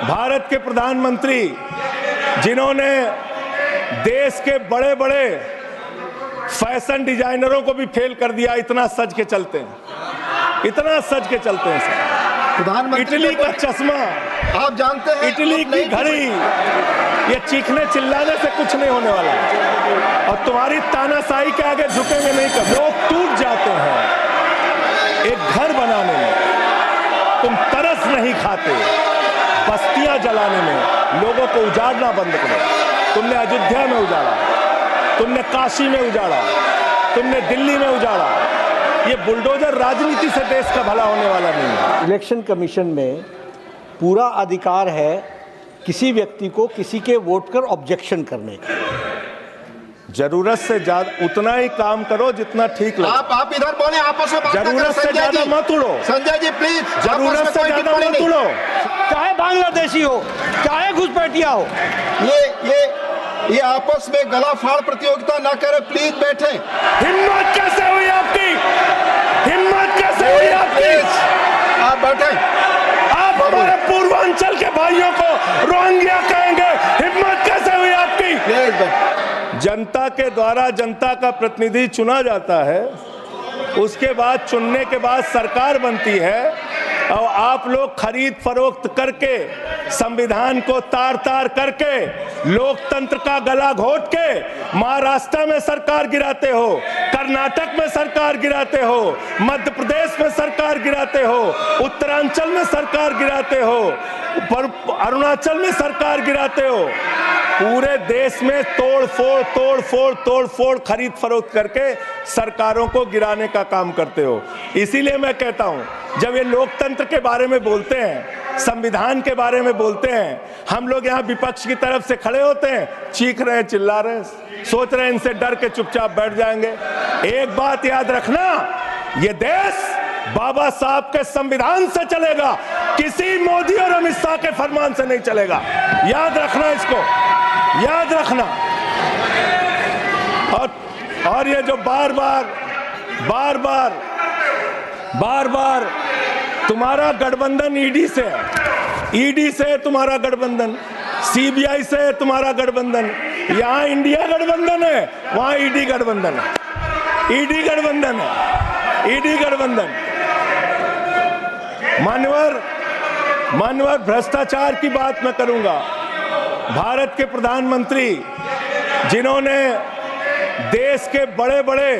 भारत के प्रधानमंत्री जिन्होंने देश के बड़े बड़े फैशन डिजाइनरों को भी फेल कर दिया, इतना सज के चलते हैं, इतना सज के चलते हैं सर। प्रधानमंत्री इटली का चश्मा, आप जानते हैं, इटली की घड़ी, ये चीखने चिल्लाने से कुछ नहीं होने वाला है। और तुम्हारी तानाशाही के आगे झुकेंगे नहीं। कर लोग टूट जाते हैं एक घर बनाने में, तुम तरस नहीं खाते बस्तियां जलाने में। लोगों को उजाड़ना बंद करो। तुमने अयोध्या में उजाड़ा, तुमने काशी में उजाड़ा, तुमने दिल्ली में उजाड़ा। ये बुलडोजर राजनीति से देश का भला होने वाला नहीं है। इलेक्शन कमीशन में पूरा अधिकार है किसी व्यक्ति को किसी के वोट पर ऑब्जेक्शन करने का। जरूरत से ज्यादा उतना ही काम करो जितना ठीक लगे। आप इधर बोले, आपस में बात ना जरूरत करें। से ज्यादा मत उड़ो। संजय जी प्लीज, जरूरत से ज्यादा मत उड़ो। चाहे बांग्लादेशी हो, चाहे घुसपैठिया हो, ये आपस में गला फाड़ प्रतियोगिता ना करे, प्लीज बैठे। हिम्मत कैसे हुई आपकी? हिम्मत कैसे हुई आपकी? आप बैठे। आप हमारे पूर्वांचल के भाइयों को रोहिंग्या कहेंगे? हिम्मत कैसे हुई आपकी? जनता के द्वारा जनता का प्रतिनिधि चुना जाता है, उसके बाद चुनने के बाद सरकार बनती है, और आप लोग खरीद फरोख्त करके, संविधान को तार तार करके, लोकतंत्र का गला घोट के महाराष्ट्र में सरकार गिराते हो, कर्नाटक में सरकार गिराते हो, मध्य प्रदेश में सरकार गिराते हो, उत्तरांचल में सरकार गिराते हो, अरुणाचल में सरकार गिराते हो। पूरे देश में तोड़ फोड़ खरीद फरोख्त करके सरकारों को गिराने का काम करते हो। इसीलिए मैं कहता हूं, जब ये लोकतंत्र के बारे में बोलते हैं, संविधान के बारे में बोलते हैं, हम लोग यहाँ विपक्ष की तरफ से खड़े होते हैं, चीख रहे हैं, चिल्ला रहे हैं, सोच रहे हैं इनसे डर के चुपचाप बैठ जाएंगे। एक बात याद रखना, ये देश बाबा साहब के संविधान से चलेगा, किसी मोदी और अमित शाह के फरमान से नहीं चलेगा। याद रखना, इसको याद रखना। और ये जो बार बार तुम्हारा गठबंधन ईडी से है, ईडी से तुम्हारा गठबंधन, सीबीआई से तुम्हारा गठबंधन, यहाँ इंडिया गठबंधन है, वहां ईडी गठबंधन है, ईडी गठबंधन है, ईडी गठबंधन। मान्यवर भ्रष्टाचार की बात मैं करूंगा। भारत के प्रधानमंत्री जिन्होंने देश के बड़े बड़े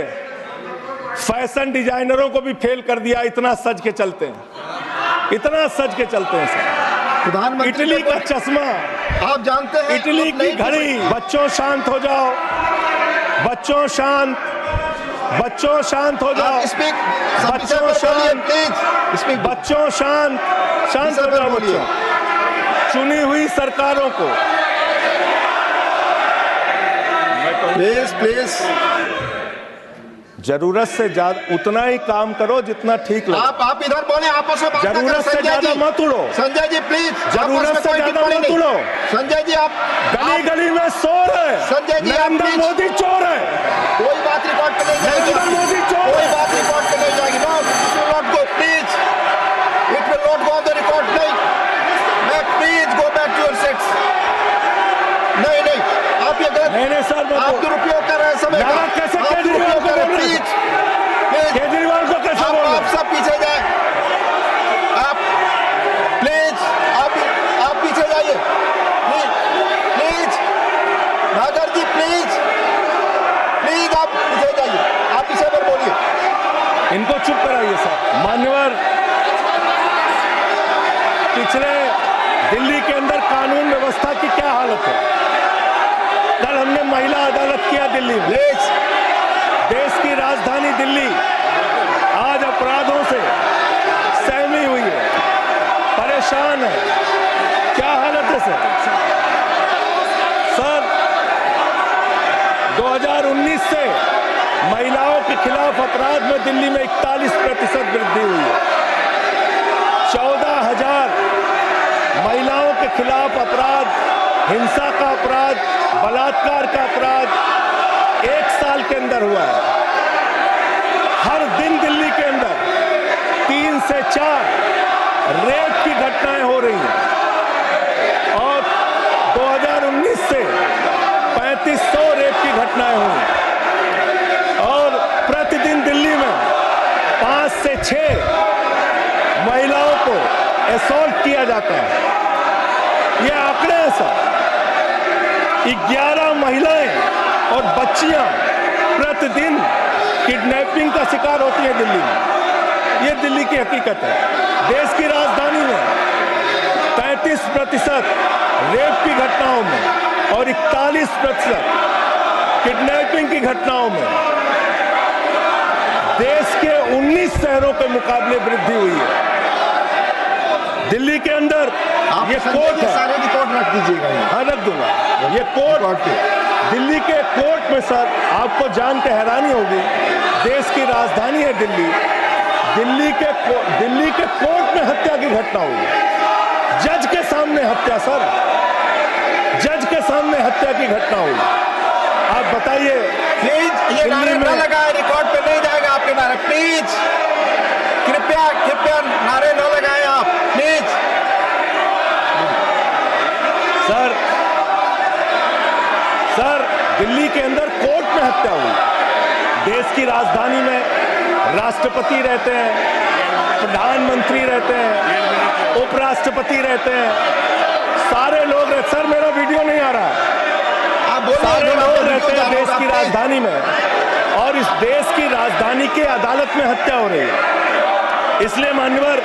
फैशन डिजाइनरों को भी फेल कर दिया, इतना सज के चलते हैं, इतना सज के चलते हैं सर। प्रधानमंत्री इटली का चश्मा, आप जानते हैं, इटली की घड़ी। बच्चों शांत हो जाओ, बच्चों शांत हो जाओ, बच्चों शांत, बच्चों शांत हो जाओ। बच्चों, चुनी हुई सरकारों को प्लीज जरूरत से ज्यादा उतना ही काम करो जितना ठीक लगे। आप इधर बोले, आपस में बात ना करें। जरूरत से ज्यादा मत उड़ो। संजय जी प्लीज, जरूरत से ज्यादा मत उड़ो। संजय जी, आप गली में शोर है। संजय जी, नरेंद्र मोदी चोर है। कोई बात रिकॉर्ड पे नहीं जाएगी। नरेंद्र मोदी चोर है। कोई बात रिकॉर्ड पे नहीं जाएगी। Not go please, it will not go on the record. नहीं, please go back to your seats. नहीं, आप ये नहीं सर, आप दुरुपयोग कर रहे हैं समय का। कैसे केजरीवाल को बोल रहे हैं? केजरीवाल को कैसे बोल रहे हैं? आप सब पीछे जाए, आप प्लीज, आप पीछे जाइए प्लीज। नागर जी प्लीज आप पीछे जाइए, आप पीछे पर बोलिए। इनको चुप कराइए सर। मान्यवर, पिछले दिल्ली के अंदर कानून व्यवस्था की क्या हालत है? कल हमने महिला अदालत किया दिल्ली में। देश की राजधानी दिल्ली आज अपराधों से सहमी हुई है, परेशान है। क्या हालत है सर? 2019 से महिलाओं के खिलाफ अपराध में दिल्ली में 41% वृद्धि हुई है। 14,000 महिलाओं के खिलाफ अपराध, हिंसा का अपराध, बलात्कार का अपराध 1 साल के अंदर हुआ है। हर दिन दिल्ली के अंदर 3 से 4 रेप की घटनाएं हो रही हैं। 3500 रेप की घटनाएं हुई और प्रतिदिन दिल्ली में 5 से 6 महिलाओं को असॉल्ट किया जाता है। ये आंकड़े हैं सर। 11 महिलाएं और बच्चियां प्रतिदिन किडनैपिंग का शिकार होती हैं दिल्ली में। ये दिल्ली की हकीकत है। देश की राजधानी में 33% रेप की घटनाओं में और 41% किडनैपिंग की घटनाओं में देश के 19 शहरों के मुकाबले वृद्धि हुई है। दिल्ली के अंदर ये कोर्ट है, सारे रिकॉर्ड रख दीजिएगा। हाँ रख दूंगा। ये कोर्ट दिल्ली के कोर्ट में सर आपको जान के हैरानी होगी, देश की राजधानी है दिल्ली, दिल्ली के कोर्ट में हत्या की घटना हुई। जज के सामने हत्या सर, जज के सामने हत्या की घटना हुई। आप बताइए प्लीज ये नारे न लगाए, रिकॉर्ड पे नहीं जाएगा आपके नारे। प्लीज कृपया नारे न लगाए आप, प्लीज। सर दिल्ली के अंदर कोर्ट में हत्या हुई। देश की राजधानी में राष्ट्रपति रहते हैं, प्रधानमंत्री रहते हैं, उपराष्ट्रपति रहते हैं, सारे लोग रहते। सर मेरा वीडियो नहीं आ रहा है। सारे लोग रहते हैं देश की राजधानी में और इस देश की राजधानी के अदालत में हत्या हो रही है। इसलिए मान्यवर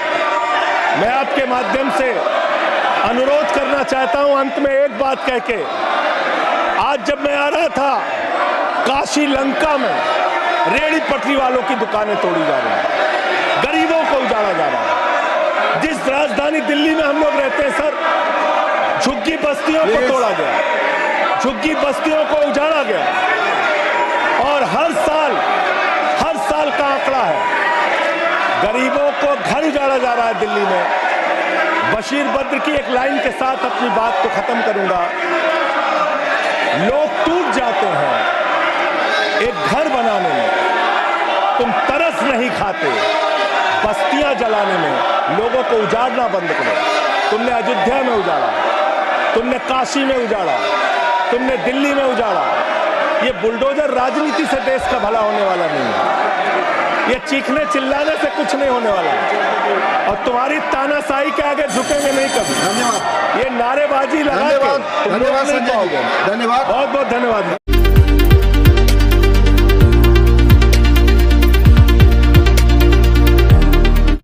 मैं आपके माध्यम से अनुरोध करना चाहता हूं अंत में एक बात कह के, आज जब मैं आ रहा था काशी लंका में रेहड़ी पटरी वालों की दुकानें तोड़ी जा रही हैं, गरीबों को उजाड़ा जा रहा है। जिस राजधानी दिल्ली में हम लोग रहते हैं सर, झुग्गी बस्तियों को तोड़ा गया, झुग्गी बस्तियों को उजाड़ा गया और हर साल का आंकड़ा है, गरीबों को घर उजाड़ा जा रहा है दिल्ली में। बशीर बद्र की एक लाइन के साथ अपनी बात को खत्म करूंगा। लोग टूट जाते हैं एक घर बनाने में, तुम तरस नहीं खाते बस्तियां जलाने में। लोगों को उजाड़ना बंद करो। तुमने अयोध्या में उजाड़ा, तुमने काशी में उजाड़ा, तुमने दिल्ली में उजाड़ा। ये बुलडोजर राजनीति से देश का भला होने वाला नहीं है। ये चीखने चिल्लाने से कुछ नहीं होने वाला है और तुम्हारी तानाशाही के आगे झुकेंगे नहीं कभी। धन्यवाद। ये नारेबाजी लगा के धन्यवाद संजय जी, धन्यवाद। बहुत बहुत धन्यवाद।